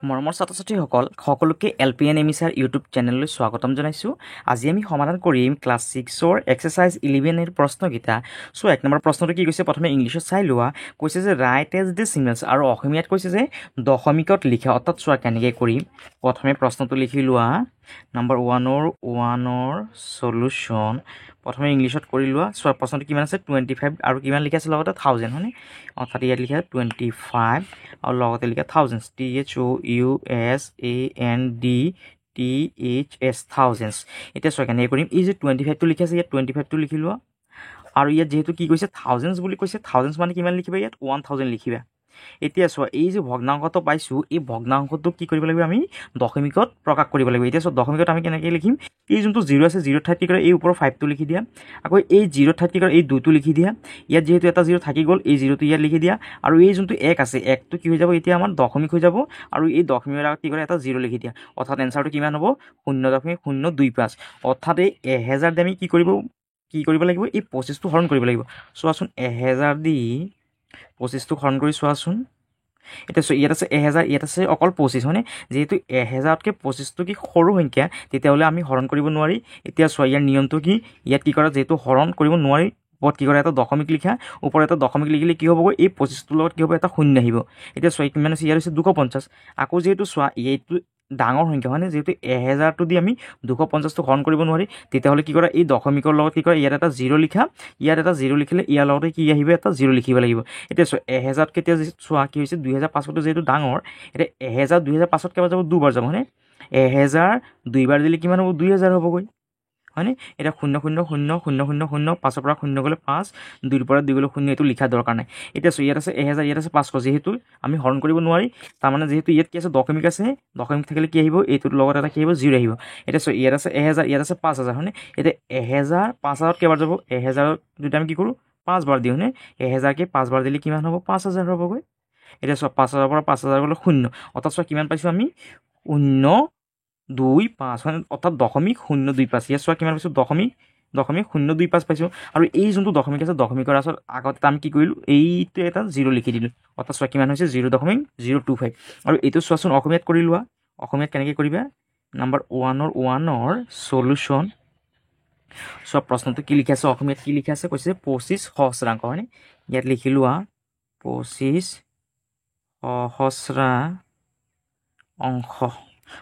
মৰমৰ ছাত্ৰ ছাত্ৰীসকল সকলোকে LPNMSR ইউটিউব চেনেললৈ স্বাগতম জনাইছোঁ। আজি আমি সমাধান কৰিম ক্লাছ 6ৰ এক্সাৰচাইজ 11 প্ৰশ্নকেইটা। চ' 1 নম্বৰ প্ৰশ্নটো কি কৈছে প্ৰথমে ইংলিছত চাই লোৱা। কৈছে যে ৰাইট এজ ডেচিমেলছ আৰু অসমীয়াত কৈছে যে দশমিকত লিখা। অৰ্থাৎ চোৱা কেনেকৈ কৰিম। প্ৰথমে প্ৰশ্নটো লিখি লোৱা। নম্বৰ 1ৰ চলুশ্যন প্ৰথমে ইংলিছত কৰি লোৱা। চোৱা প্ৰশ্নটো কিমান আছে 25 আৰু কিমান লিখা আছে লগতে 1000 হয়নে। অৰ্থাৎ ইয়াত লিখা 25 আৰু লগতে লিখা 1000 THOUSAND thousands। এতিয়া চোৱা কেনেকৈ কৰিম। এই যে 25টো লিখি আছে ইয়াত 25টো লিখি লোৱা। আৰু ইয়াত যিহেতু কি কৈছে থাউজেণ্ডছ বুলি কৈছে, থাউজেণ্ডছ মানে কিমান লিখিবা ইয়াত 1000 লিখিবা। এতিয়া চোৱা এই যে ভগ্নাংশটো পাইছোঁ এই ভগ্নাংশটো কি কৰিব লাগিব আমি দশমিকত প্ৰকাশ কৰিব লাগিব। এতিয়া চোৱা দশমিকত আমি কেনেকৈ লিখিম। এই যোনটো 0 আছে 0 ঠাইত কি কৰে এই ওপৰৰ 5টো লিখি দিয়া। আকৌ এই 0 ঠাইত কি কৰে এই 2টো লিখি দিয়া। ইয়াত যিহেতু এটা 0 থাকি গ'ল এই 0টো ইয়াত লিখি দিয়া। আৰু এই যোনটো 1 আছে 1টো কি হৈ যাব এতিয়া আমাৰ দশমিক হৈ যাব। আৰু এই দশমিকৰ আগত কি কৰে এটা 0 লিখি দিয়া। অৰ্থাৎ এনচাৰটো কিমান হ'ব 0.025। অৰ্থাৎ এই 1000 দি আমি কি কৰিব লাগিব এই 25টো হৰণ কৰিব লাগিব। চোৱাচোন 1000 দি 25টো হৰণ কৰি চোৱাচোন। এতিয়া চোৱা ইয়াত আছে 1000 ইয়াত আছে অকল 25 হয়নে। যিহেতু 1000তকৈ 25টো কি সৰু সংখ্যা তেতিয়াহ'লে আমি হৰণ কৰিব নোৱাৰি। এতিয়া চোৱা ইয়াৰ নিয়মটো কি ইয়াত কি কৰা যিহেতু হৰণ কৰিব নোৱাৰি ওপৰত কি কৰে এটা দশমিক লিখা। ওপৰত এটা দশমিক লিখিলে কি হ'বগৈ এই 25টোৰ লগত কি হ'ব এটা শূন্য আহিব। এতিয়া চোৱা কিমান আছে ইয়াত হৈছে 250। আকৌ যিহেতু চোৱা এইটো ডাঙৰ সংখ্যা হয়নে। যিহেতু 1000টো দি আমি 250টো হৰণ কৰিব নোৱাৰি তেতিয়াহ'লে কি কৰা এই দশমিকৰ লগত কি কৰা ইয়াত এটা 0 লিখা। ইয়াত এটা 0 লিখিলে ইয়াৰ লগতে কি আহিব এটা 0 লিখিব লাগিব। এতিয়া চোৱা 1000তকৈ এতিয়া চোৱা কি হৈছে 2500টো যিহেতু ডাঙৰ। এতিয়া 1000 2500 কেইবাৰ যাব দুবাৰ যাব হয়নে। 1000 দুইবাৰ দিলে কিমান হ'ব 2000 হ'বগৈ হয়নে। এতিয়া 0.00000 5ৰ পৰা 0 গ'লে 5 2ৰ পৰা 2 গ'লে 0 এইটো লিখা দৰকাৰ নাই। এতিয়া চোৱা ইয়াত আছে 1000 ইয়াত আছে 500 যিহেতু আমি হৰণ কৰিব নোৱাৰি তাৰমানে যিহেতু ইয়াত কি আছে দশমিক আছে দশমিক থাকিলে কি আহিব এইটোৰ লগত এটা কি আহিব 0 আহিব। এতিয়া চোৱা ইয়াত আছে 1000 ইয়াত আছে 5000 হয়নে। এতিয়া 1000 5000 কেইবাৰ যাব 1000 যদি আমি কি কৰোঁ 5 বাৰ দিওঁ হয়নে। 1000কে 5 বাৰ দিলে কিমান হ'ব 5000 হ'বগৈ। এতিয়া চোৱা 5000ৰ পৰা 5000 গ'লে 0। অৰ্থাৎ চোৱা কিমান পাইছোঁ আমি 0.25 হয় অৰ্থাৎ 0.025। ইয়াত চোৱা কিমান পাইছোঁ 0.025 পাইছোঁ। আৰু এই যোনটো দশমিক আছে দশমিকৰ আগত আমি কি কৰিলোঁ এইটো এটা 0 লিখি দিলোঁ। অৰ্থাৎ চোৱা কিমান হৈছে 0.025। আৰু এইটো চোৱাচোন অসমীয়াত কৰি লোৱা। অসমীয়াত কেনেকৈ কৰিবা। নম্বৰ 1ৰ চলুশ্যন চোৱা প্ৰশ্নটো কি লিখি আছে অসমীয়াত কি লিখি আছে কৈছে 25 সহস্ৰাংশ হয়নে। ইয়াত লিখি লোৱা 25 সহস্ৰাংশ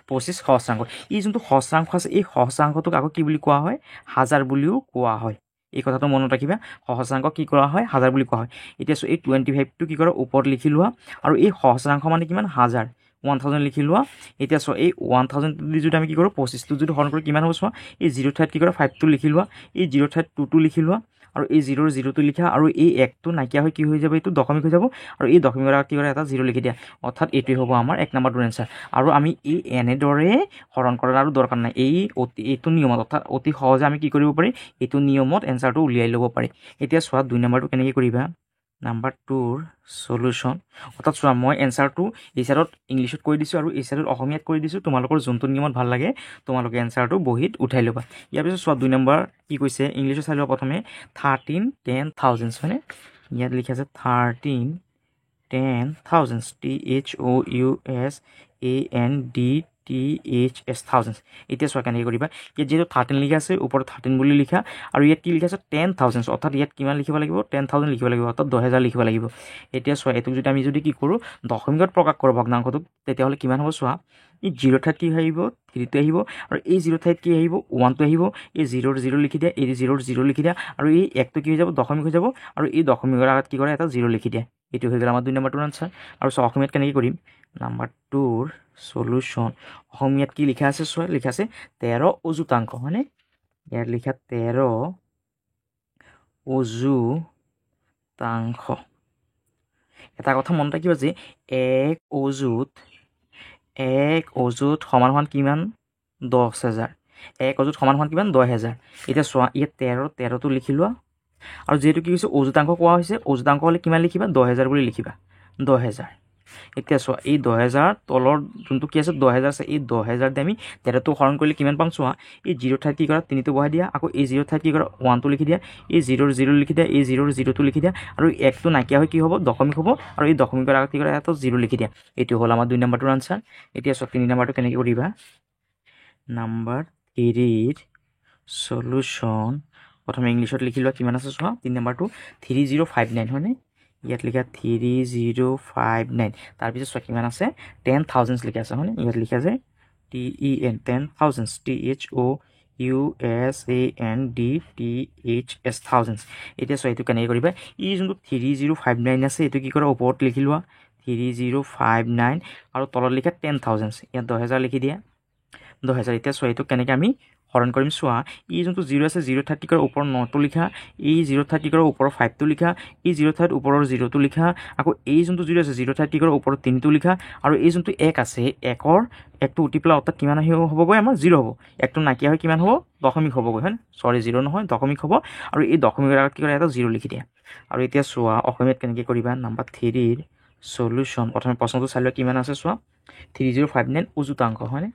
25 সহস্ৰাংশ। এই যোনটো সহস্ৰাংশ আছে এই সহস্ৰাংশটোক আকৌ কি বুলি কোৱা হয় হাজাৰ বুলিও কোৱা হয়। এই কথাটো মনত ৰাখিবা সহস্ৰাংশ কি কৰা হয় হাজাৰ বুলি কোৱা হয়। এতিয়া এই 25টো কি কৰা ওপৰত লিখি লোৱা। আৰু এই সহস্ৰাংশ মানে কিমান হাজাৰ 1000 লিখি লোৱা। এতিয়া চোৱা এই 1000 দি যদি আমি কি কৰোঁ 25টো যদি হৰণ কৰোঁ কিমান হ'ব চোৱা এই 0 ঠাইত কি কৰা 5টো লিখি লোৱা। এই 0 ঠাইত 2টো লিখি লোৱা। আৰু এই 0টো লিখা আৰু এই 1টো নাইকিয়া হৈ কি হৈ যাব এইটো দশমিক হৈ যাব। আৰু এই দশমিকৰ আগত কি কৰা এটা 0 লিখি দিয়া। অৰ্থাৎ এইটোৱে হ'ব আমাৰ 1 নম্বৰটোৰ এনচাৰ। আৰু আমি এই এনেদৰে হৰণ কৰাৰ আৰু দৰকাৰ নাই। এইটো নিয়মত অৰ্থাৎ অতি সহজে আমি কি কৰিব পাৰি এইটো নিয়মত এনচাৰটো উলিয়াই ল'ব পাৰি। এতিয়া চোৱা 2 নম্বৰটো কেনেকৈ কৰিবা। নাম্বাৰ 2ৰ চলুশ্যন অৰ্থাৎ চোৱা মই এনচাৰটো এই চাইডত ইংলিছত কৰি দিছোঁ আৰু এই চাইডত অসমীয়াত কৰি দিছোঁ। তোমালোকৰ যোনটো নিয়মত ভাল লাগে তোমালোকে এনচাৰটো বহীত উঠাই ল'বা। ইয়াৰ পিছত চোৱা 2 নম্বৰ কি কৈছে ইংলিছত চাই লোৱা প্ৰথমে 13 10,000 হয়নে। ইয়াত লিখি আছে 13 10,000 THOUSAND এতিয়া চোৱা কেনেকৈ কৰিবা। ইয়াত যিহেতু 13 লিখা আছে ওপৰত 13 বুলি লিখা। আৰু ইয়াত কি লিখা আছে 10,000 অৰ্থাৎ ইয়াত কিমান লিখিব লাগিব 10,000 লিখিব লাগিব অৰ্থাৎ 10,000 লিখিব লাগিব। এতিয়া চোৱা এইটোক যদি আমি কি কৰোঁ দশমিকত প্ৰকাশ কৰোঁ ভগ্নাংশটোক তেতিয়াহ'লে কিমান হ'ব চোৱা এই 0 ঠাইত কি আহিব 3টো আহিব। আৰু এই 0 ঠাইত কি আহিব 1টো আহিব। এই 0 লিখি দিয়া এই 0 লিখি দিয়া। আৰু এই 1টো কি হৈ যাব দশমিক হৈ যাব। আৰু এই দশমিকৰ আগত কি কৰে এটা 0 লিখি দিয়া। এইটো হৈ গ'ল আমাৰ 2 নম্বৰটোৰ আনচাৰ। আৰু চোৱা অসমীয়াত কেনেকৈ কৰিম। নাম্বাৰ 2ৰ চলুশ্যন অসমীয়াত কি লিখা আছে চোৱা লিখা আছে 13 অযুতাংশ হয়নে। ইয়াত লিখা 13 অযুতাংশ। এটা কথা মনত ৰাখিবা যে 1 অযুত সমান কিমান 10,000। 1 অযুত সমান কিমান 10,000। এতিয়া চোৱা ইয়াত 13টো লিখি লোৱা। আৰু যিহেতু কি হৈছে অযুতাংশ কোৱা হৈছে অযুতাংশ হ'লে কিমান লিখিবা 10,000 বুলি লিখিবা 10,000। এতিয়া চোৱা এই 10,000 তলৰ যোনটো কি আছে 10,000 আছে এই 10,000 দি আমি 13টো হৰণ কৰিলে কিমান পাম চোৱা এই 0 ঠাইত কি কৰা 3টো বহাই দিয়া আকৌ এই 0 ঠাইত কি কৰা 1টো লিখি দিয়া এই 0 0 লিখি দিয়া এই 0 0টো লিখি দিয়া আৰু 1টো নাইকিয়া হৈ কি হ'ব দশমিক হ'ব আৰু এই দশমিকৰ আগত কি কৰা এটা 0 লিখি দিয়া এইটো হ'ল আমাৰ 2 নম্বৰটোৰ আনসাৰ এতিয়া চোৱা 3 নম্বৰটো কেনেকৈ কৰিবা নাম্বাৰ 3 সলিউশন প্ৰথমে ইংলিছত লিখি লোৱা কিমান আছে চোৱা 3 নম্বৰটো 3059 হয়নে ইয়াত লিখা 3059 তাৰপিছত চোৱা কিমান আছে 10,000 লিখা আছে হয়নে ইয়াত লিখা আছে TEN 10,000 THOUSANDTHS thousands এতিয়া চোৱা এইটো কেনেকৈ কৰিবা এই যোনটো 3059 আছে এইটো কি কৰা ওপৰত লিখি লোৱা 3059 আৰু তলত লিখা 10,000 ইয়াত 10,000 লিখি দিয়া 10,000 এতিয়া চোৱা এইটো কেনেকৈ আমি হৰণ কৰিম চোৱা এই যোনটো 0 আছে 0 ঠাইত কি কৰা ওপৰৰ 9টো লিখা এই 0 ঠাইত কি কৰা ওপৰৰ 5টো লিখা এই 0 ঠাইত ওপৰৰ 0টো লিখা আকৌ এই যোনটো 0 আছে 0 ঠাইত কি কৰা ওপৰৰ 3টো লিখা আৰু এই যোনটো 1 আছে 1টো উঠি পেলাই অৰ্থাৎ কিমান হ'বগৈ আমাৰ 0 হ'ব 1টো নাইকিয়া হৈ কিমান হ'ব দশমিক হ'বগৈ হয় সৰি 0 নহয় দশমিক হ'ব আৰু এই দশমিকৰ আগত কি কৰা এটা 0 লিখি দিয়া আৰু এতিয়া চোৱা অসমীয়াত কেনেকৈ কৰিবা নাম্বাৰ 3 সলিউশন প্ৰথমে প্ৰশ্নটো চাই লোৱা কিমান আছে চোৱা 3059 উজুতাংক হয়নে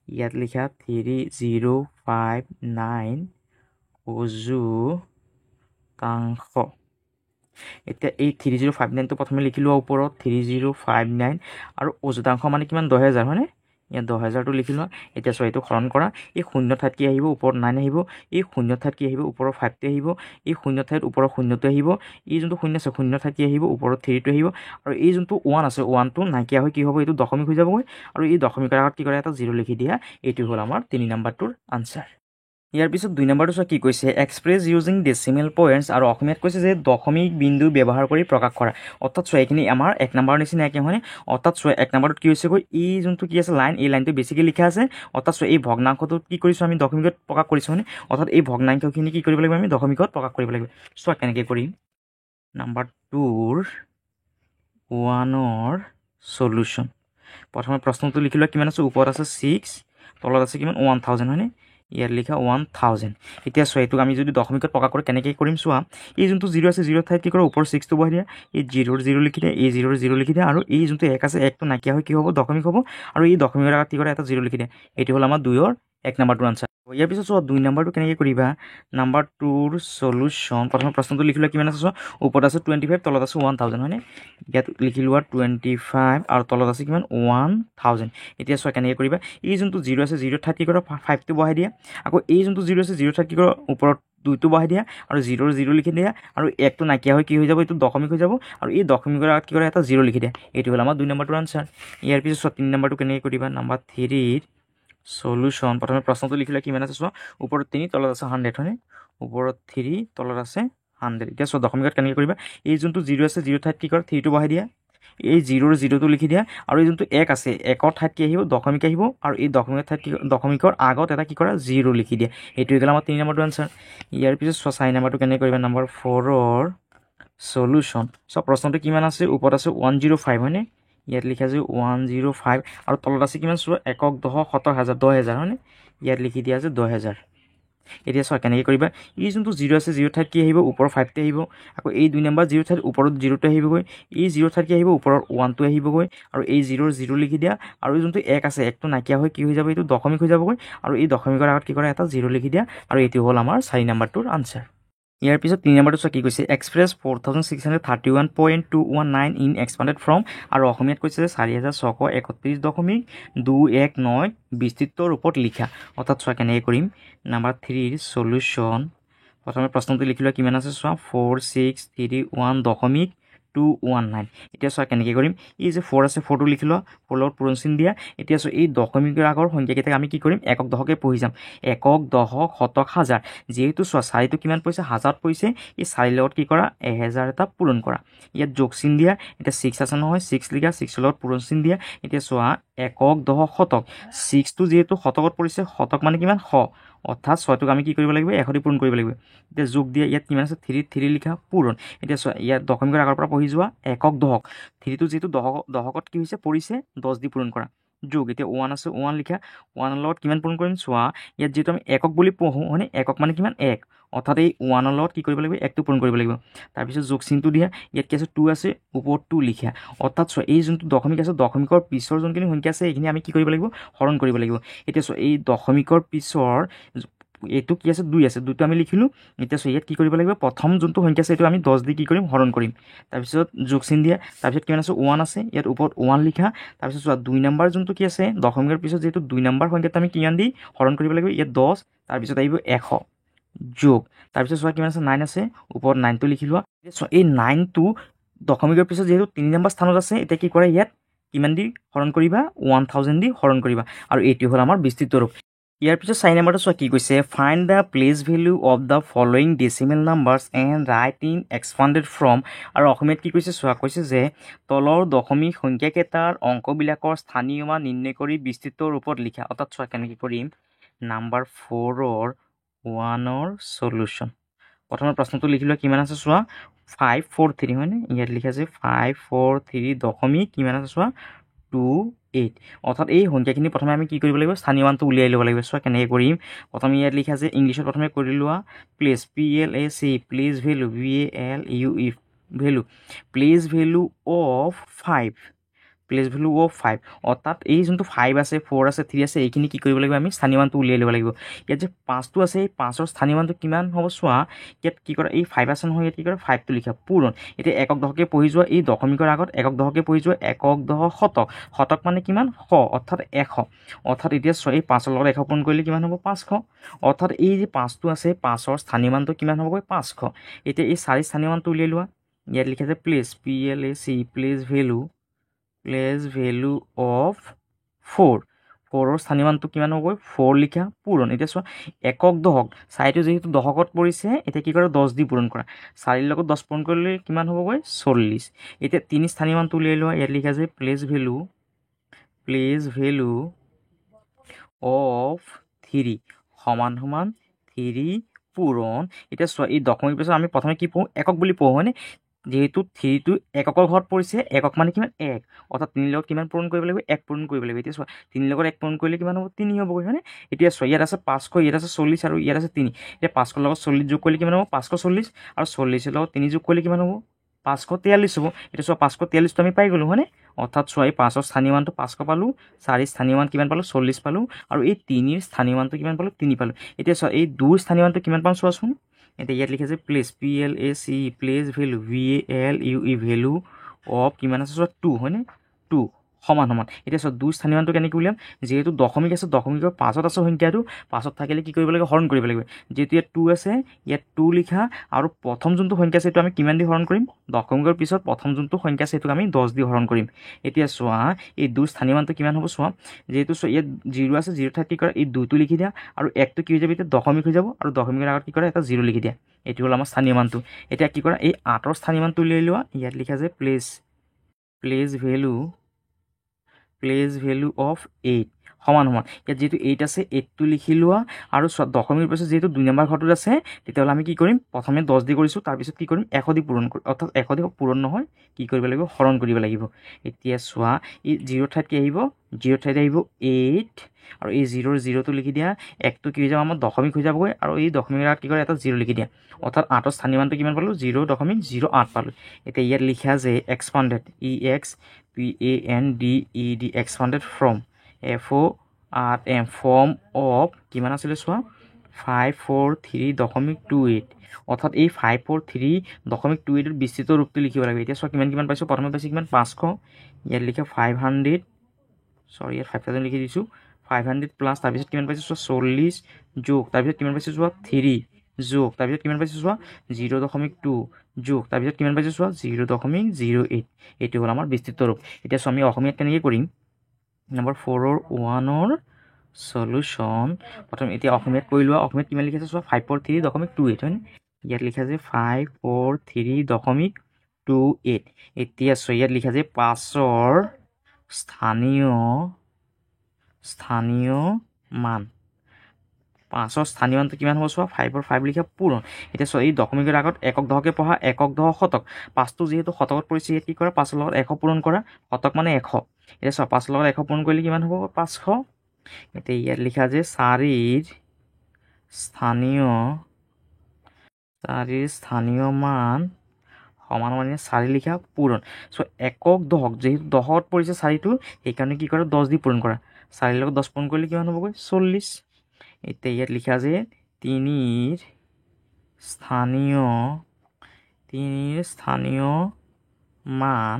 ইয়াত লিখা 3059 উজুতাংশ এতিয়া এই 3059টো প্ৰথমে লিখি লোৱা ওপৰত 3059 আৰু উজুতাংশ মানে কিমান 10,000 হয়নে ইয়াত 10,000টো লিখি লোৱা এতিয়া চোৱা এইটো হৰণ কৰা এই 0 ঠাইত কি আহিব ওপৰত 9 আহিব এই 0 ঠাইত কি আহিব ওপৰৰ 5টো আহিব এই 0 ঠাইত ওপৰৰ 0টো আহিব এই যোনটো 0 আছে 0 ঠাইত কি আহিব ওপৰত 3টো আহিব আৰু এই যোনটো 1 আছে 1টো নাইকিয়া হৈ কি হ'ব এইটো দশমিক হৈ যাবগৈ আৰু এই দশমিকৰ আগত কি কৰা এটা 0 লিখি দিয়া এইটো হ'ল আমাৰ 3 নম্বৰটোৰ আনসাৰ ইয়াৰ পিছত 2 নম্বৰটো চোৱা কি কৈছে এক্সপ্ৰেছ ইউজিং ডেচিমেল পইণ্টছ আৰু অসমীয়াত কৈছে যে দশমিক বিন্দু ব্যৱহাৰ কৰি প্ৰকাশ কৰা অৰ্থাৎ চোৱা এইখিনি আমাৰ 1 নম্বৰৰ নিচিনা একে হয়নে অৰ্থাৎ চোৱা 1 নম্বৰটোত কি হৈছেগৈ এই যোনটো কি আছে লাইন এই লাইনটো বেছিকৈ লিখা আছে অৰ্থাৎ চোৱা এই ভগ্নাংশটো কি কৰিছোঁ আমি দশমিকত প্ৰকাশ কৰিছোঁ হয়নে অৰ্থাৎ এই ভগ্নাংশখিনি কি কৰিব লাগিব আমি দশমিকত প্ৰকাশ কৰিব লাগিব চোৱা কেনেকৈ কৰিম নাম্বাৰ 2ৰ 1ৰ সলিউশন প্ৰথমে প্ৰশ্নটো লিখি লোৱা কিমান আছে ওপৰত আছে 6 তলত আছে কিমান 1,000 হয়নে ইয়াত লিখা 1,000 এতিয়া চোৱা এইটোক আমি যদি দশমিকত প্ৰকাশ কৰোঁ কেনেকৈ কৰিম চোৱা এই যোনটো 0 আছে 0 ঠাইত কি কৰোঁ ওপৰ 6টো বহাই দিয়া এই 0 0 লিখি দিয়া এই 0 0 লিখি দিয়া আৰু এই যোনটো 1 আছে 1টো নাইকিয়া হৈ কি হ'ব দশমিক হ'ব আৰু এই দশমিকৰ আগত কি কৰা এটা 0 লিখি দিয়া এইটো হ'ল আমাৰ 2ৰ 1 নম্বৰটোৰ আনসাৰ ইয়াৰ পিছত চোৱা 2 নম্বৰটো কেনেকৈ কৰিবা নাম্বাৰ 2ৰ সলিউশন প্ৰথমে প্ৰশ্নটো লিখি লোৱা কিমান আছে চোৱা ওপৰত আছে 25 তলত আছে 1,000 হয়নে ইয়াত লিখি লোৱা 25 আৰু তলত আছে কিমান 1,000 এতিয়া চোৱা কেনেকৈ কৰিবা এই যোনটো 0 আছে 0 ঠাইত কি কৰা 5টো বহাই দিয়া আকৌ এই যোনটো 0 আছে 0 ঠাইত কি কৰা ওপৰত 2টো বহাই দিয়া আৰু 0 0 লিখি দিয়া আৰু 1টো নাইকিয়া হৈ কি হৈ যাব এইটো দশমিক হৈ যাব আৰু এই দশমিকৰ আগত কি কৰা এটা 0 লিখি দিয়া এইটো হ'ল আমাৰ 2 নম্বৰটোৰ আনসাৰ ইয়াৰ পিছত চোৱা 3 নম্বৰটো কেনেকৈ কৰিবা নাম্বাৰ 3ৰ সলিউশন প্ৰথমে প্ৰশ্নটো লিখিলে কিমান আছে চোৱা ওপৰত 3 তলত আছে 100 হয়নে ওপৰত 3 তলত আছে 100 এতিয়া চোৱা দশমিকত কেনেকৈ কৰিবা এই যোনটো 0 আছে 0 ঠাইত কি কৰা 3টো বহাই দিয়া এই 0 0টো লিখি দিয়া আৰু এই যোনটো 1 আছে 1ৰ ঠাইত কি আহিব দশমিক আহিব আৰু এই দশমিকৰ ঠাইত কি দশমিকৰ আগত এটা কি কৰা 0 লিখি দিয়া এইটো হৈ গ'ল আমাৰ 3 নম্বৰটো আনসাৰ ইয়াৰ পিছত চোৱা 4 নম্বৰটো কেনেকৈ কৰিবা নাম্বাৰ 4ৰ সলিউশন চোৱা প্ৰশ্নটো কিমান আছে ওপৰত আছে 105 হয়নে ইয়াত লিখা আছে 105 আৰু তলত আছে কিমান চোৱা একক দশক শতক হাজাৰ 10,000 হয়নে ইয়াত লিখি দিয়া আছে 10,000 এতিয়া চোৱা কেনেকৈ কৰিবা এই যোনটো 0 আছে 0 ঠাইত কি আহিব ওপৰৰ 5টো আহিব আকৌ এই 2 নম্বৰ 0 ঠাইত ওপৰত 0টো আহিবগৈ এই 0 ঠাইত কি আহিব ওপৰৰ 1টো আহিবগৈ আৰু এই 0 0 লিখি দিয়া আৰু এই যোনটো 1 আছে 1টো নাইকিয়া হৈ কি হৈ যাব এইটো দশমিক হৈ যাবগৈ আৰু এই দশমিকৰ আগত কি কৰা এটা 0 লিখি দিয়া আৰু এইটো হ'ল আমাৰ 4 নম্বৰটোৰ আনসাৰ ইয়াৰ পিছত 3 নম্বৰটো চোৱা কি কৈছে এক্সপ্ৰেছ 4,631.219 ইন এক্সপাণ্ডেড ফ্ৰম আৰু অসমীয়াত কৈছে 4,631.219 বিস্তৃত ৰূপত লিখা অৰ্থাৎ চোৱা কেনেকৈ কৰিম নাম্বাৰ 3ৰ সলিউশন প্ৰথমে প্ৰশ্নটো লিখি লোৱা কিমান আছে চোৱা 4,631.219 এতিয়া চোৱা কেনেকৈ কৰিম এই যে 4 আছে 4টো লিখি লোৱা 4 লগত পূৰণ চিন দিয়া এতিয়া চোৱা এই দশমিকৰ আগৰ সংখ্যাকেইটাক আমি কি কৰিম একক দশকে পঢ়ি যাম একক দশক শতক হাজাৰ যিহেতু চোৱা 4টো কিমান পৰিছে 1000 পৰিছে এই 4 লগত কি কৰা 1000 এটা পূৰণ কৰা ইয়াত যোগ চিন দিয়া এতিয়া 6 আছে নহয় 6 লিখা 6 লগত পূৰণ চিন দিয়া এতিয়া চোৱা একক দশক শতক 6টো যিহেতু শতকত পৰিছে শতক মানে কিমান 100 অৰ্থাৎ 6টোক আমি কি কৰিব লাগিব 100 দি পূৰণ কৰিব লাগিব এতিয়া যোগ দিয়া ইয়াত কিমান আছে 3 লিখা পূৰণ এতিয়া চোৱা ইয়াত দশমিকৰ আগৰ পৰা পঢ়ি যোৱা একক দশক 3টো যিহেতু দশকত কি হৈছে পৰিছে 10 দি পূৰণ কৰা যোগ এতিয়া 1 আছে 1 লিখা 1 লগত কিমান পূৰণ কৰিম চোৱা ইয়াত যিহেতু আমি একক বুলি পঢ়োঁ হয়নে একক মানে কিমান 1 অৰ্থাৎ এই 1ৰ লগত কি কৰিব লাগিব 1টো পূৰণ কৰিব লাগিব তাৰপিছত যোগ চিনটো দিয়া ইয়াত কি আছে 2 আছে ওপৰত 2 লিখা অৰ্থাৎ চোৱা এই যোনটো দশমিক আছে দশমিকৰ পিছৰ যোনখিনি সংখ্যা আছে এইখিনি আমি কি কৰিব লাগিব হৰণ কৰিব লাগিব এতিয়া চোৱা এই দশমিকৰ পিছৰ এইটো কি আছে 2 আছে 2টো আমি লিখিলোঁ এতিয়া চোৱা ইয়াত কি কৰিব লাগিব প্ৰথম যোনটো সংখ্যা আছে এইটো আমি 10 দি কি কৰিম হৰণ কৰিম তাৰপিছত যোগ চিন দিয়া তাৰপিছত কিমান আছে 1 আছে ইয়াত ওপৰত 1 লিখা তাৰপিছত চোৱা 2 নম্বৰ যোনটো কি আছে দশমিকৰ পিছত যেহেতু 2 নম্বৰ সংখ্যাটো আমি কিমান দি হৰণ কৰিব লাগিব ইয়াত 10 তাৰপিছত আহিব 100 যোগ তাৰপিছত চোৱা কিমান আছে 9 আছে ওপৰত 9টো লিখি লোৱা চোৱা এই 9টো দশমিকৰ পিছত যেহেতু 3 নম্বৰ স্থানত আছে এতিয়া কি কৰে ইয়াত কিমান দি হৰণ কৰিবা 1000 দি হৰণ কৰিবা আৰু এইটো হ'ল আমাৰ বিস্তৃত ৰূপ ইয়াৰ পিছত 4 নম্বৰটো চোৱা কি কৈছে find the place value of the following decimal numbers and write in expanded form আৰু অসমীয়াত কি কৈছে চোৱা কৈছে যে তলৰ দশমিক সংখ্যাকেইটাৰ অংকবিলাকৰ স্থানীয় মান নিৰ্ণয় কৰি বিস্তৃত ৰূপত লিখা অৰ্থাৎ চোৱা কেনেকৈ কৰিম নাম্বাৰ 4ৰ 1ৰ সলিউশ্যন প্ৰথমে প্ৰশ্নটো লিখি লোৱা কিমান আছে চোৱা 543 হয়নে ইয়াত লিখা আছে 543 দশমিক কিমান আছে চোৱা 28 অৰ্থাৎ এই সংখ্যাখিনি প্ৰথমে আমি কি কৰিব লাগিব স্থানীয় মানটো উলিয়াই ল'ব লাগিব চোৱা কেনেকৈ কৰিম প্ৰথমে ইয়াত লিখা আছে ইংলিছত প্ৰথমে কৰি লোৱা place PLAC place value VALUE value place value of 5 place value of 5 অৰ্থাৎ এই যোনটো 5 আছে 4 আছে 3 আছে এইখিনি কি কৰিব লাগিব আমি স্থানীয় মানটো উলিয়াই ল'ব লাগিব ইয়াত যে 5টো আছে এই 5ৰ স্থানীয় মানটো কিমান হ'ব চোৱা ইয়াত কি কৰে এই 5 আছে নহয় ইয়াত কি কৰে 5টো লিখা পূৰণ এতিয়া একক দশকে পঢ়ি যোৱা এই দশমিকৰ আগত একক দশকে পঢ়ি যোৱা একক দশ শতক শতক মানে কিমান 100 অৰ্থাৎ 100 অৰ্থাৎ এতিয়া চোৱা এই 5ৰ লগত 100 পূৰণ কৰিলে কিমান হ'ব 500 অৰ্থাৎ এই যে 5টো আছে 5ৰ স্থানীয় মানটো কিমান হ'বগৈ 500 এতিয়া এই 4 স্থানীয় মানটো উলিয়াই লোৱা ইয়াত লিখা আছে place PLAC place value of 4ৰ স্থানীয় মানটো কিমান হ'বগৈ 4 লিখা পূৰণ এতিয়া চোৱা একক দশক 4টো যিহেতু দশকত পৰিছে এতিয়া কি কৰে 10 দি পূৰণ কৰা 4ৰ লগত 10 পূৰণ কৰিলে কিমান হ'বগৈ 40 এতিয়া 3 স্থানীয় মানটো উলিয়াই লোৱা ইয়াত লিখা আছে প্লেচ ভেলু অফ 3 সমান 3 পূৰণ এতিয়া চোৱা এই দশমিক পিছত আমি প্ৰথমে কি পঢ়োঁ একক বুলি পঢ়োঁ হয়নে যেহেতু 3টো এককৰ ঘৰত পৰিছে একক মানে কিমান 1 অৰ্থাৎ 3 লগত কিমান পূৰণ কৰিব লাগিব 1 পূৰণ কৰিব লাগিব এতিয়া চোৱা 3 লগত 1 পূৰণ কৰিলে কিমান হ'ব 3 হ'বগৈ হয়নে এতিয়া চোৱা ইয়াত আছে 500 ইয়াত আছে 40 আৰু ইয়াত আছে 3 এতিয়া 500 লগত 40 যোগ কৰিলে কিমান হ'ব 540 আৰু 40ৰ লগত 3 যোগ কৰিলে কিমান হ'ব 543 হ'ব এতিয়া চোৱা 543টো আমি পাই গ'লোঁ হয়নে অৰ্থাৎ চোৱা এই 5ৰ স্থানীয় মানটো 500 পালোঁ 4 স্থানীয় মান কিমান পালোঁ 40 পালোঁ আৰু এই 3ৰ স্থানীয় মানটো কিমান পালোঁ 3 পালোঁ এতিয়া চোৱা এই 2ৰ স্থানীয় মানটো কিমান পাম চোৱাচোন এতিয়া ইয়াত লিখা আছে place PLAC place value VALUE value of কিমান আছে চোৱা 2 হয়নে 2 সমান এতিয়া চোৱা 2 স্থানীয় মানটো কেনেকৈ উলিয়াম যিহেতু দশমিক আছে দশমিকৰ পাছত আছে সংখ্যাটো পাছত থাকিলে কি কৰিব লাগিব হৰণ কৰিব লাগিব যিহেতু ইয়াত 2 আছে ইয়াত 2 লিখা আৰু প্ৰথম যোনটো সংখ্যা আছে সেইটো আমি কিমান দি হৰণ কৰিম দশমিকৰ পিছত প্ৰথম যোনটো সংখ্যা আছে সেইটো আমি 10 দি হৰণ কৰিম এতিয়া চোৱা এই 2 স্থানীয় মানটো কিমান হ'ব চোৱা যিহেতু চোৱা ইয়াত 0 আছে 0 ঠাইত কি কৰা এই 2টো লিখি দিয়া আৰু 1টো কি হৈ যাব এতিয়া দশমিক হৈ যাব আৰু দশমিকৰ আগত কি কৰা এটা 0 লিখি দিয়া এইটো হ'ল আমাৰ স্থানীয় মানটো এতিয়া কি কৰা এই 8ৰ স্থানীয় মানটো উলিয়াই লোৱা ইয়াত লিখা আছে প্লেচ ভেলু অফ 8 সমান ইয়াত যিহেতু 8 আছে 8টো লিখি লোৱা আৰু দশমিকৰ পিছত যিহেতু 2 নম্বৰ ঘৰটোত আছে তেতিয়াহ'লে আমি কি কৰিম প্ৰথমে 10 দি কৰিছোঁ তাৰপিছত কি কৰিম 100 দি পূৰণ কৰিম অৰ্থাৎ 100 দি পূৰণ নহয় কি কৰিব লাগিব হৰণ কৰিব লাগিব এতিয়া চোৱা এই 0 ঠাইত কি আহিব 0 ঠাইত আহিব 8 আৰু এই 0টো লিখি দিয়া 1টো কি হৈ যাব আমাৰ দশমিক হৈ যাবগৈ আৰু এই দশমিকৰ আগত কি কৰে এটা 0 লিখি দিয়া অৰ্থাৎ 8ৰ স্থানীয় মানটো কিমান পালোঁ 0.08 পালোঁ এতিয়া ইয়াত লিখা যে expanded EXPANDED expanded form FORM form of কিমান আছিলে চোৱা 543.28 অৰ্থাৎ এই 543.28ৰ বিস্তৃত ৰূপটো লিখিব লাগিব এতিয়া চোৱা কিমান পাইছোঁ প্ৰথমে পাইছোঁ কিমান 500 ইয়াত লিখা 500 ইয়াত 5000 লিখি দিছোঁ 500 প্লাছ তাৰপিছত কিমান পাইছোঁ চোৱা 40 যোগ তাৰপিছত কিমান পাইছোঁ চোৱা 3 যোগ তাৰপিছত কিমান পাইছোঁ চোৱা 0.2 যোগ তাৰপিছত কিমান পাইছোঁ চোৱা 0.08 এইটো হ'ল আমাৰ বিস্তৃত ৰূপ এতিয়া চোৱা আমি অসমীয়াত কেনেকৈ কৰিম নম্বৰ 4ৰ 1ৰ সলিউশ্যন প্ৰথম এতিয়া অসমীয়াত কৰি লোৱা অসমীয়াত কিমান লিখা আছে চোৱা 543.28 হয়নে ইয়াত লিখা আছে 543.28 এতিয়া চোৱা ইয়াত লিখা আছে 5ৰ স্থানীয় মান 5ৰ স্থানীয় মানটো কিমান হ'ব চোৱা 5ৰ 5 লিখা পূৰণ এতিয়া চোৱা এই দশমিকৰ আগত একক দশকে পঢ়া একক দশ শতক 5টো যিহেতু শতকত পৰিছে ইয়াত কি কৰা 5ৰ লগত 100 পূৰণ কৰা শতক মানে 100 এতিয়া চোৱা 5ৰ লগত 100 পূৰণ কৰিলে কিমান হ'ব 500 এতিয়া ইয়াত লিখা যে 4ৰ স্থানীয় 4ৰ স্থানীয় মান সমান মানে 4 লিখা পূৰণ। চ' একক দশক যেহেতু দশকত পৰিছে 4টো সেইকাৰণে কি কৰা 10 দি পূৰণ কৰা। 4ৰ লগত 10 পূৰণ কৰিলে কিমান হ'বগৈ 40। এতিয়া ইয়াত লিখা যে 3ৰ স্থানীয় মান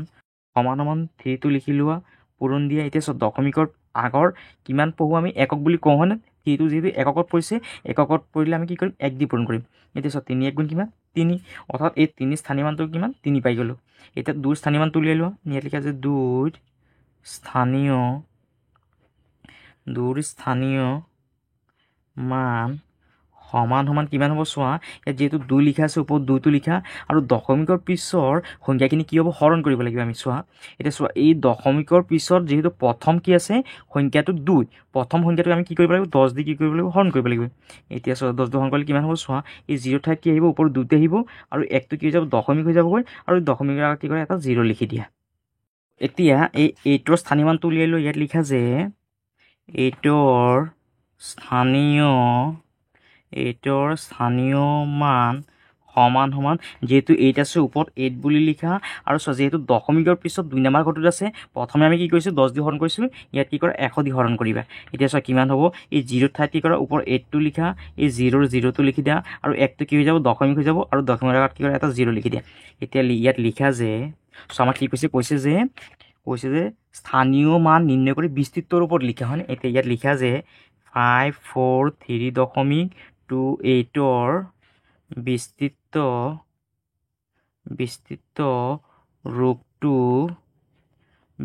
সমান সমান 3টো লিখি লোৱা পূৰণ দিয়া। এতিয়া চোৱা দশমিকৰ আগৰ কিমান পঢ়ো আমি একক বুলি কওঁ হয়নে। 3টো যিহেতু এককত পৰিছে এককত পৰিলে আমি কি কৰিম 1 দি পূৰণ কৰিম। এতিয়া চোৱা 3 1 গুণ কিমান 3 অৰ্থাৎ এই 3 স্থানীয় মানটো কিমান 3 পাই গ'লোঁ। এতিয়া 2ৰ স্থানীয় মানটো উলিয়াই লোৱা। ইয়াত লিখা যে 2ৰ স্থানীয় মান সমান সমান কিমান হ'ব চোৱা। ইয়াত যিহেতু 2 লিখা আছে ওপৰত 2টো লিখা আৰু দশমিকৰ পিছৰ সংখ্যাখিনি কি হ'ব হৰণ কৰিব লাগিব আমি। চোৱা এতিয়া চোৱা এই দশমিকৰ পিছত যিহেতু প্ৰথম কি আছে সংখ্যাটো 2 প্ৰথম সংখ্যাটো আমি কি কৰিব লাগিব 10 দি কি কৰিব লাগিব হৰণ কৰিব লাগিব। এতিয়া চোৱা 10 দি হৰণ কৰিলে কিমান হ'ব চোৱা এই 0 ঠাইত কি আহিব ওপৰত 2তে আহিব আৰু 1টো কি হৈ যাব দশমিক হৈ যাবগৈ আৰু দশমিকৰ আগত কি কৰে এটা 0 লিখি দিয়া। এতিয়া এই 8ৰ স্থানীয় মানটো উলিয়াই লৈ ইয়াত লিখা যে 8ৰ স্থানীয় মান সমান সমান যিহেতু 8 আছে ওপৰত 8 বুলি লিখা আৰু চোৱা যিহেতু দশমিকৰ পিছত 2 নম্বৰ ঘৰটোত আছে প্ৰথমে আমি কি কৰিছোঁ 10 দি হৰণ কৰিছিলোঁ ইয়াত কি কৰা 100 দি হৰণ কৰিবা। এতিয়া চোৱা কিমান হ'ব এই 0 ঠাইত কি কৰা ওপৰত 8টো লিখা এই 0টো লিখি দিয়া আৰু 1টো কি হৈ যাব দশমিক হৈ যাব আৰু দশমিকৰ আগত কি কৰা এটা 0 লিখি দিয়া। এতিয়া ইয়াত লিখা যে চোৱা আমাৰ কি কৈছে যে স্থানীয় মান নিৰ্ণয় কৰি বিস্তৃতৰ ওপৰত লিখা হয়নে। এতিয়া ইয়াত লিখা যে 543.28ৰ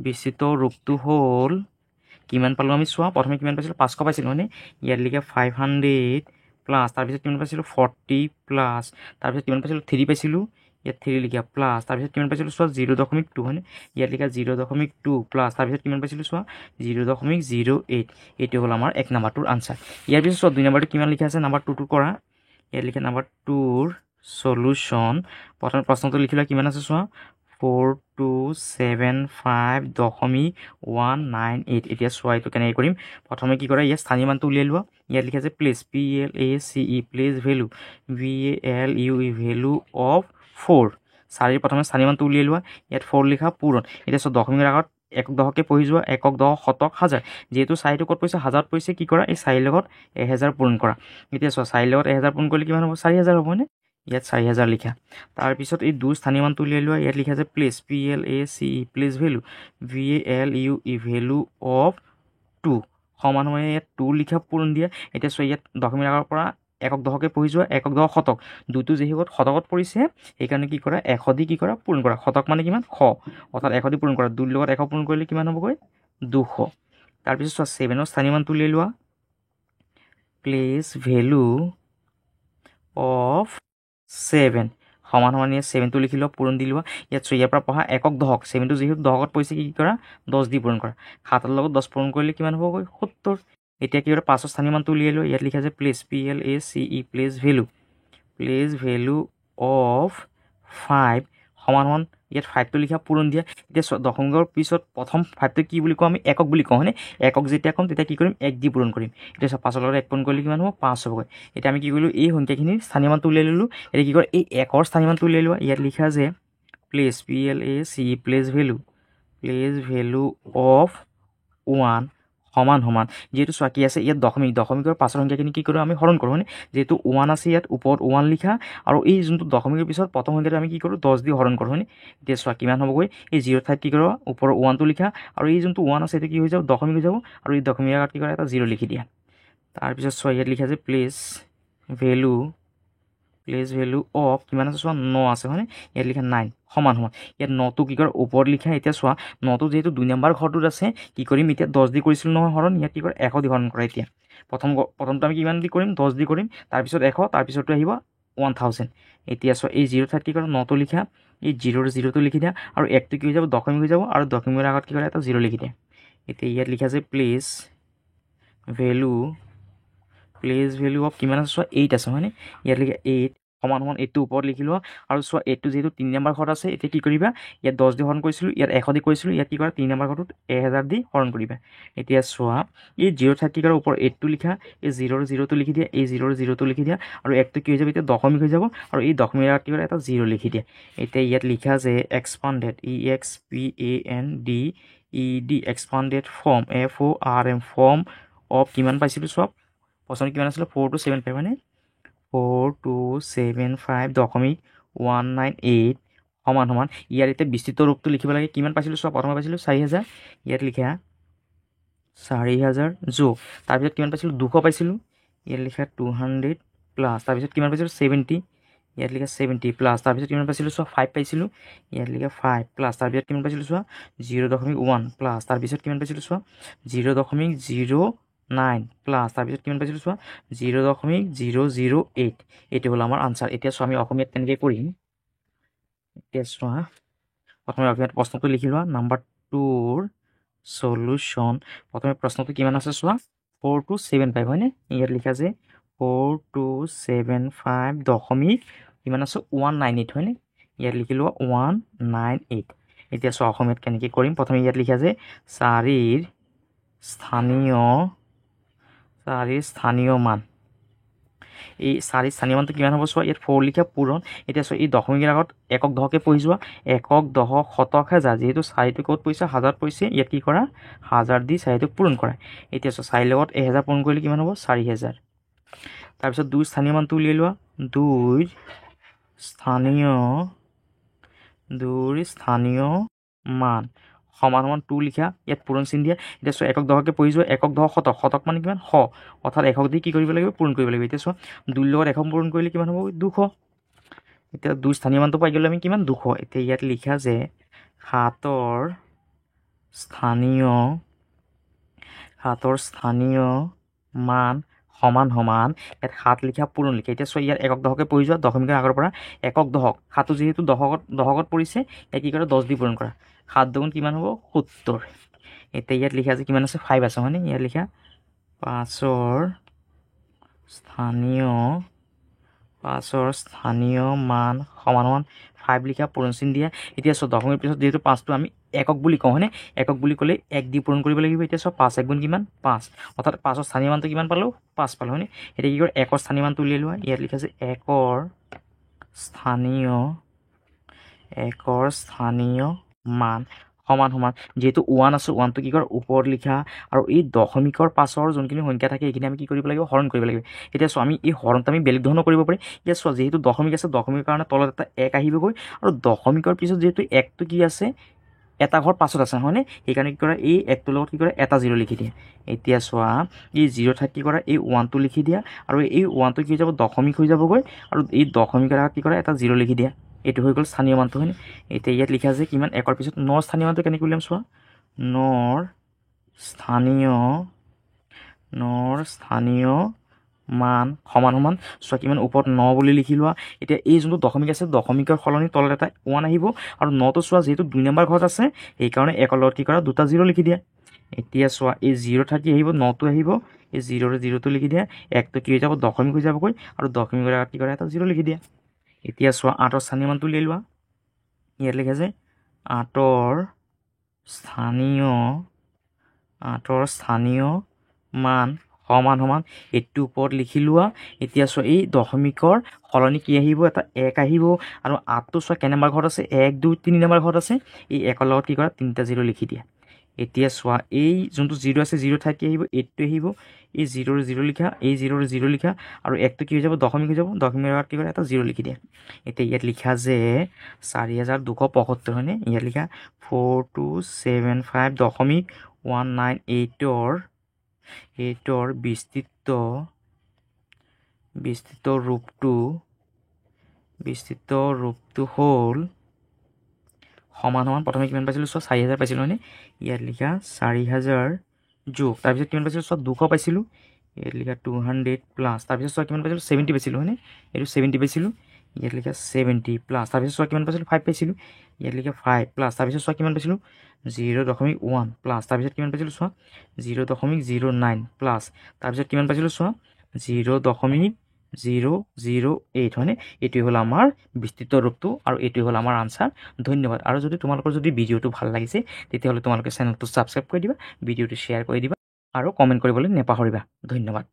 বিস্তৃত ৰূপটো হ'ল কিমান পালোঁ আমি চোৱা প্ৰথমে কিমান পাইছিলোঁ 500 পাইছিলোঁ হয়নে। ইয়াত লিখা 500 প্লাছ তাৰপিছত কিমান পাইছিলোঁ 40 প্লাছ তাৰপিছত কিমান পাইছিলোঁ 3 পাইছিলোঁ ইয়াত 3 লিখা প্লাছ তাৰপিছত কিমান পাইছিলোঁ চোৱা 0.2 হয়নে। ইয়াত লিখা 0.2 প্লাছ তাৰপিছত কিমান পাইছিলোঁ চোৱা 0.08। এইটো হ'ল আমাৰ 1 নম্বৰটোৰ আনচাৰ। ইয়াৰ পিছত চোৱা 2 নম্বৰটো কিমান লিখা আছে নাম্বাৰ 2টো কৰা। ইয়াত লিখা নাম্বাৰ 2ৰ চলুশ্যন প্ৰথমে প্ৰশ্নটো লিখিলে কিমান আছে চোৱা 4275.198। এতিয়া চোৱা এইটো কেনেকৈ কৰিম প্ৰথমে কি কৰা ইয়াত স্থানীয় মানটো উলিয়াই লোৱা। ইয়াত লিখা যে place PLACE place value VALUE value of 4 4ৰ প্ৰথমে স্থানীয় মানটো উলিয়াই লোৱা। ইয়াত 4 লিখা পূৰণ। এতিয়া চোৱা দশমিকৰ আগত একক দশকে পঢ়ি যোৱা একক দশক শতক হাজাৰ যিহেতু 4টো ক'ত পৰিছে 1000ত পৰিছে কি কৰা এই 4ৰ লগত 1000 পূৰণ কৰা। এতিয়া চোৱা 4ৰ লগত 1000 পূৰণ কৰিলে কিমান হ'ব 4000 হ'ব হয়নে। ইয়াত 4000 লিখা তাৰপিছত এই 2ৰ স্থানীয় মানটো উলিয়াই লোৱা। ইয়াত লিখা যে place PLACE place value VALUE value of 2 সমান সমান ইয়াত 2 লিখা পূৰণ দিয়া। এতিয়া চোৱা ইয়াত দশমিক আগৰ পৰা একক দশকে পঢ়ি যোৱা একক দশক শতক 2টো যিহেতু শতকত পৰিছে সেইকাৰণে কি কৰা 100 দি কি কৰা পূৰণ কৰা। শতক মানে কিমান 100 অৰ্থাৎ 100 দি পূৰণ কৰা 2ৰ লগত 100 পূৰণ কৰিলে কিমান হ'বগৈ 200। তাৰপিছত চোৱা 7ৰ স্থানীয় মানটো উলিয়াই লোৱা। প্লেচ ভেলু অফ 7 সমান সমান ইয়াত 7টো লিখি লোৱা পূৰণ দি লোৱা। ইয়াত চোৱা ইয়াৰ পৰা পঢ়া একক দশক 7টো যিহেতু দশকত পৰিছে কি কৰা 10 দি পূৰণ কৰা 7ৰ লগত 10 পূৰণ কৰিলে কিমান হ'বগৈ 70। এতিয়া কি কৰা 5ৰ স্থানীয় মানটো উলিয়াই লোৱা। ইয়াত লিখা যে place PLACE place value of 5 সমান সমান ইয়াত 5টো লিখা পূৰণ দিয়া। এতিয়া দশমিকৰ পিছত প্ৰথম 5টো কি বুলি কওঁ আমি একক বুলি কওঁ হয়নে। একক যেতিয়া ক'ম তেতিয়া কি কৰিম 1 দি পূৰণ কৰিম। এতিয়া চোৱা 5ৰ লগত 1 পূৰণ কৰিলে কিমান হ'ব 5 হ'বগৈ। এতিয়া আমি কি কৰিলোঁ এই সংখ্যাখিনিৰ স্থানীয় মানটো উলিয়াই ল'লোঁ। এতিয়া কি কৰে এই 1ৰ স্থানীয় মানটো উলিয়াই লোৱা। ইয়াত লিখা যে place PLACE place value of 1 সমান সমান যিহেতু চোৱা কি আছে ইয়াত দশমিকৰ পাছৰ সংখ্যাখিনি কি কৰোঁ আমি হৰণ কৰোঁ হয়নে। যিহেতু 1 আছে ইয়াত ওপৰত 1 লিখা আৰু এই যোনটো দশমিকৰ পিছত প্ৰথম সংখ্যাটো আমি কি কৰোঁ 10 দি হৰণ কৰোঁ হয়নে। এতিয়া চোৱা কিমান হ'বগৈ এই 0 ঠাইত কি কৰোঁ ওপৰৰ 1টো লিখা আৰু এই যোনটো 1 আছে এইটো কি হৈ যাব দশমিক হৈ যাব আৰু এই দশমিকৰ আগত কি কৰা এটা 0 লিখি দিয়া। তাৰপিছত চোৱা ইয়াত লিখা যে প্লেচ ভেলু অফ কিমান আছে চোৱা 9 আছে হয়নে। ইয়াত লিখা 9 সমান সমান ইয়াত 9টো কি কৰে ওপৰত লিখা। এতিয়া চোৱা 9টো যিহেতু 2 নম্বৰ ঘৰটোত আছে কি কৰিম এতিয়া 10 দি কৰিছিলোঁ নহয় হৰণ ইয়াত কি কৰে 100 দি হৰণ কৰা। এতিয়া প্ৰথমটো আমি কিমান দি কৰিম 10 দি কৰিম তাৰপিছত 100 তাৰপিছতো আহিব 1000। এতিয়া চোৱা এই 0 ঠাইত কি কৰে 9টো লিখা এই 0টো লিখি দিয়া আৰু 1টো কি হৈ যাব দশমিক হৈ যাব আৰু দশমিকৰ আগত কি কৰে এটা 0 লিখি দিয়া। এতিয়া ইয়াত লিখা যে প্লেচ ভেলু অফ কিমান আছে চোৱা 8 আছে হয়নে। ইয়াত লিখা 8 সমান সমান এইটো ওপৰত লিখি লোৱা আৰু চোৱা এইটো যিহেতু 3 নম্বৰ ঘৰত আছে এতিয়া কি কৰিবা ইয়াত 10 দি হৰণ কৰিছিলোঁ ইয়াত 100 দি কৰিছিলোঁ ইয়াত কি কৰা 3 নম্বৰ ঘৰটোত 1000 দি হৰণ কৰিবা এতিয়া চোৱা এই 0 থাকি কৰাৰ ওপৰত 8টো লিখা এই 0 0টো লিখি দিয়া এই 0 0টো লিখি দিয়া আৰু 1টো কি হৈ যাব এতিয়া দশমিক হৈ যাব আৰু এই দশমিক কি কৰা এটা 0 লিখি দিয়া এতিয়া ইয়াত লিখা যে expanded EXPANDED expanded form FORM form of কিমান পাইছিলোঁ চব প্ৰশ্ন কিমান আছিলে 4275 মানে 4275.198 সমান সমান ইয়াৰ এতিয়া বিস্তৃত ৰূপটো লিখিব লাগে কিমান পাইছিলোঁ চোৱা প্ৰথমে পাইছিলোঁ 4000 ইয়াত লিখা 4000 যোগ তাৰপিছত কিমান পাইছিলোঁ 200 পাইছিলোঁ ইয়াত লিখা 200 প্লাছ তাৰপিছত কিমান পাইছিলোঁ 70 ইয়াত লিখা 70 প্লাছ তাৰপিছত কিমান পাইছিলোঁ চোৱা 5 পাইছিলোঁ ইয়াত লিখা 5 প্লাছ তাৰপিছত কিমান পাইছিলোঁ চোৱা 0.1 প্লাছ তাৰপিছত কিমান পাইছিলোঁ চোৱা 0.09 প্লাছ তাৰপিছত কিমান পাইছিলোঁ চোৱা 0.008 এইটো হ'ল আমাৰ আনচাৰ এতিয়া চোৱা আমি অসমীয়াত কেনেকৈ কৰিম এতিয়া চোৱা প্ৰথমে অসমীয়াত প্ৰশ্নটো লিখি লোৱা নাম্বাৰ 2ৰ সলিউশ্যন প্ৰথমে প্ৰশ্নটো কিমান আছে চোৱা 4275 হয়নে ইয়াত লিখা যে 4275 দশমিক কিমান আছে 198 হয়নে ইয়াত লিখি লোৱা 198 এতিয়া চোৱা অসমীয়াত কেনেকৈ কৰিম প্ৰথমে ইয়াত লিখা যে 4ৰ স্থানীয় মান এই 4ৰ স্থানীয় মানটো কিমান হ'ব চোৱা ইয়াত 4 লিখা পূৰণ এতিয়া চোৱা এই দশমিকৰ আগত একক দহকে পঢ়ি যোৱা একক দশক শতক হাজাৰ যিহেতু 4টো ক'ত পৰিছে 1000 পৰিছে ইয়াত কি কৰা 1000 দি 4টোক পূৰণ কৰা এতিয়া চোৱা 4ৰ লগত 1000 পূৰণ কৰিলে কিমান হ'ব 4000 তাৰপিছত 2 স্থানীয় মানটো উলিয়াই লোৱা 2ৰ স্থানীয় মান সমান সমান 2 লিখা ইয়াত পূৰণ চিন দিয়া এতিয়া চোৱা একক দহকে পঢ়ি যোৱা একক দহ শতক মানে কিমান 100 অৰ্থাৎ একক দি কি কৰিব লাগিব পূৰণ কৰিব লাগিব এতিয়া চোৱা 2ৰ লগত একক পূৰণ কৰিলে কিমান হ'ব 200 এতিয়া 2 স্থানীয় মানটো পাই গ'লে আমি কিমান 200 এতিয়া ইয়াত লিখা যে 7ৰ স্থানীয় মান সমান সমান ইয়াত 7 লিখা পূৰণ লিখা এতিয়া চোৱা ইয়াত একক দহকে পঢ়ি যোৱা দশমিকৰ আগৰ পৰা একক দহক 7টো যিহেতু দহকত পৰিছে ইয়াত কি কৰা 10 দি পূৰণ কৰা 7 দুগুণ কিমান হ'ব 70 এতিয়া ইয়াত লিখা যে কিমান আছে 5 আছে হয়নে ইয়াত লিখা 5ৰ স্থানীয় মান সমান সমান 5 লিখা পূৰণ চিন দিয়া এতিয়া চোৱা দশমিকৰ পিছত যিহেতু 5টো আমি একক বুলি কওঁ হয়নে একক বুলি ক'লে 1 দি পূৰণ কৰিব লাগিব এতিয়া চোৱা 5 1 কিমান 5 অৰ্থাৎ 5ৰ স্থানীয় মানটো কিমান পালোঁ 5 পালোঁ হয়নে এতিয়া কি কৰে 1ৰ স্থানীয় মানটো উলিয়াই লোৱা ইয়াত লিখা আছে 1ৰ স্থানীয় মান সমান সমান যেহেতু 1 আছে 1টো কি কৰে ওপৰত লিখা আৰু এই দশমিকৰ পাছৰ যোনখিনি সংখ্যা থাকে এইখিনি আমি কি কৰিব লাগিব হৰণ কৰিব লাগিব এতিয়া চোৱা আমি এই হৰণটো আমি বেলেগ ধৰণৰ কৰিব পাৰি এতিয়া চোৱা যিহেতু দশমিক আছে দশমিকৰ কাৰণে তলত এটা 1 আহিবগৈ আৰু দশমিকৰ পিছত যিহেতু 1টো কি আছে এটা ঘৰ পাছত আছে হয়নে সেইকাৰণে কি কৰা এই 1টোৰ লগত কি কৰে এটা 0 লিখি দিয়ে এতিয়া চোৱা এই 0 থাকি কি কৰা এই 1টো লিখি দিয়া আৰু এই 1টো কি হৈ যাব দশমিক হৈ যাবগৈ আৰু এই দশমিকৰ আগত কি কৰা এটা 0 লিখি দিয়া এইটো হৈ গ'ল স্থানীয় মানটো হয়নে এতিয়া ইয়াত লিখা যে কিমান 1ৰ পিছত 9 স্থানীয় মানটো কেনেকৈ উলিয়াম চোৱা 9ৰ স্থানীয় মান সমান সমান চোৱা কিমান ওপৰত 9 বুলি লিখি লোৱা এতিয়া এই যোনটো দশমিক আছে দশমিকৰ সলনি তলত এটা 1 আহিব আৰু 9টো চোৱা যিহেতু 2 নম্বৰ ঘৰত আছে সেইকাৰণে 1ৰ লগত কি কৰা দুটা 0 লিখি দিয়া এতিয়া চোৱা এই 0 থাকি আহিব 9টো আহিব এই 0টো লিখি দিয়া 1টো কি হৈ যাব দশমিক হৈ যাবগৈ আৰু দশমিকৰ আগত কি কৰা এটা 0 লিখি দিয়া এতিয়া চোৱা 8ৰ স্থানীয় মানটো উলিয়াই লোৱা ইয়াত লিখা যে 8ৰ স্থানীয় মান সমান সমান এইটো ওপৰত লিখি লোৱা এতিয়া চোৱা এই দশমিকৰ সলনি কি আহিব এটা 1 আহিব আৰু 8টো চোৱা কেই নম্বৰ ঘৰত আছে 1 2 3 নম্বৰ ঘৰত আছে এই 1ৰ লগত কি কৰা 3টা 0 লিখি দিয়া এতিয়া চোৱা এই যোনটো 0 আছে 0 থাকি আহিব 8টো আহিব এই 0ৰ 0 লিখা এই 0ৰ 0 লিখা আৰু 1টো কি হৈ যাব দশমিক হৈ যাব দশমিকৰ আগত কি কৰে এটা 0 লিখি দিয়া এতিয়া ইয়াত লিখা যে 4275 হয়নে ইয়াত লিখা 4275.198ৰ বিস্তৃত ৰূপটো হ'ল সমান সমান প্ৰথমে কিমান পাইছিলোঁ চোৱা 4000 পাইছিলোঁ হয়নে ইয়াত লিখা 4000 যোগ তাৰপিছত কিমান পাইছিলোঁ চোৱা 200 পাইছিলোঁ ইয়াত লিখা 200 প্লাছ তাৰপিছত চোৱা কিমান পাইছিলোঁ 70 পাইছিলোঁ হয়নে এইটো 70 পাইছিলোঁ ইয়াত লিখা 70 প্লাছ তাৰপিছত চোৱা কিমান পাইছিলোঁ 5 পাইছিলোঁ ইয়াত লিখা 5 প্লাছ তাৰপিছত চোৱা কিমান পাইছিলোঁ 0.1 প্লাছ তাৰপিছত কিমান পাইছিলোঁ চোৱা 0.09 প্লাছ তাৰপিছত কিমান পাইছিলোঁ চোৱা 0.09 0.008 হয়নে এইটোৱে হ'ল আমাৰ বিস্তৃত ৰূপটো আৰু এইটোৱে হ'ল আমাৰ আনচাৰ ধন্যবাদ আৰু যদি তোমালোকৰ যদি ভিডিঅ'টো ভাল লাগিছে তেতিয়াহ'লে তোমালোকে চেনেলটো ছাবস্ক্ৰাইব কৰি দিবা ভিডিঅ'টো শ্বেয়াৰ কৰি দিবা আৰু কমেণ্ট কৰিবলৈ নেপাহৰিবা ধন্যবাদ